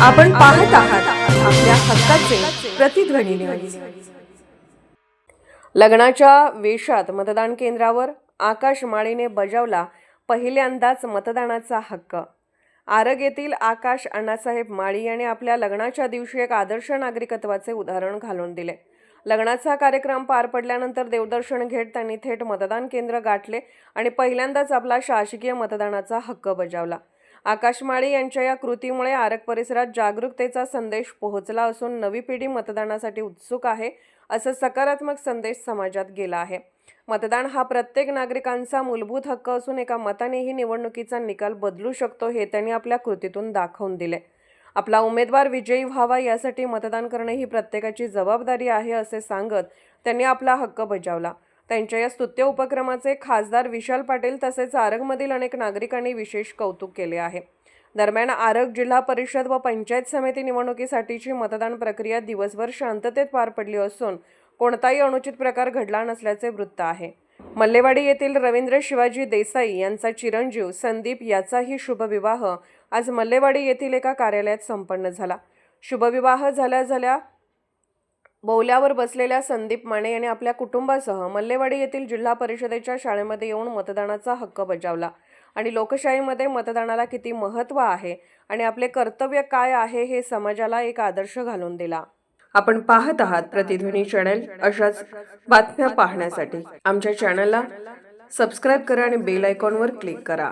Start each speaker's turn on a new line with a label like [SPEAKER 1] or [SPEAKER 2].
[SPEAKER 1] आपण पाहत आहात आपल्या हक्काचे प्रतिध्वनी न्यूज। लग्नाच्या वेशात मतदान केंद्रावर आकाश माळीने बजावला पहिल्यांदाच मतदानाचा हक्क। आरग येथील आकाश अण्णासाहेब माळी यांनी आपल्या लग्नाच्या दिवशी एक आदर्श नागरिकत्वाचे उदाहरण घालून दिले। लग्नाचा कार्यक्रम पार पडल्यानंतर देवदर्शन घेत त्यांनी थेट मतदान केंद्र गाठले आणि पहिल्यांदाच आपला शासकीय मतदानाचा हक्क बजावला। आकाश माळी यांच्या या कृतीमुळे आरग परिसरात जागरूकतेचा संदेश पोहोचला असून नवी पिढी मतदानासाठी उत्सुक आहे असा सकारात्मक संदेश समाजात गेला आहे। मतदान हा प्रत्येक नागरिकांचा मूलभूत हक्क असून एका मतानेही निवडणुकीचा निकाल बदलू शकतो हे त्यांनी आपल्या कृतीतून दाखवून दिले। आपला उमेदवार विजयी व्हावा यासाठी मतदान करणे ही प्रत्येकाची जबाबदारी आहे असे सांगत त्यांनी आपला हक्क बजावला। त्यांच्या या स्तुत्य उपक्रमाचे खासदार विशाल पाटील तसेच आरगमधील अनेक नागरिकांनी विशेष कौतुक केले आहे। दरम्यान आरग जिल्हा परिषद व पंचायत समिती निवडणुकीसाठीची मतदान प्रक्रिया दिवसभर शांततेत पार पडली असून कोणताही अनुचित प्रकार घडला नसल्याचे वृत्त आहे। मल्लेवाडी येथील रवींद्र शिवाजी देसाई यांचा चिरंजीव संदीप याचाही शुभविवाह आज मल्लेवाडी येथील एका कार्यालयात संपन्न झाला। शुभविवाह झाल्या बौल्यावर बसलेल्या संदीप माने यांनी आपल्या कुटुंबासह मल्लेवाडी येथील जिल्हा परिषदेच्या शाळेमध्ये येऊन मतदानाचा हक्क बजावला आणि लोकशाहीमध्ये मतदानाला किती महत्त्व आहे आणि आपले कर्तव्य काय आहे हे समाजाला एक आदर्श घालून दिला। आपण पाहत आहात प्रतिध्वनी चॅनल। अशाच बातम्या पाहण्यासाठी आमच्या चॅनलला सबस्क्राइब करा आणि बेल आयकॉनवर क्लिक करा।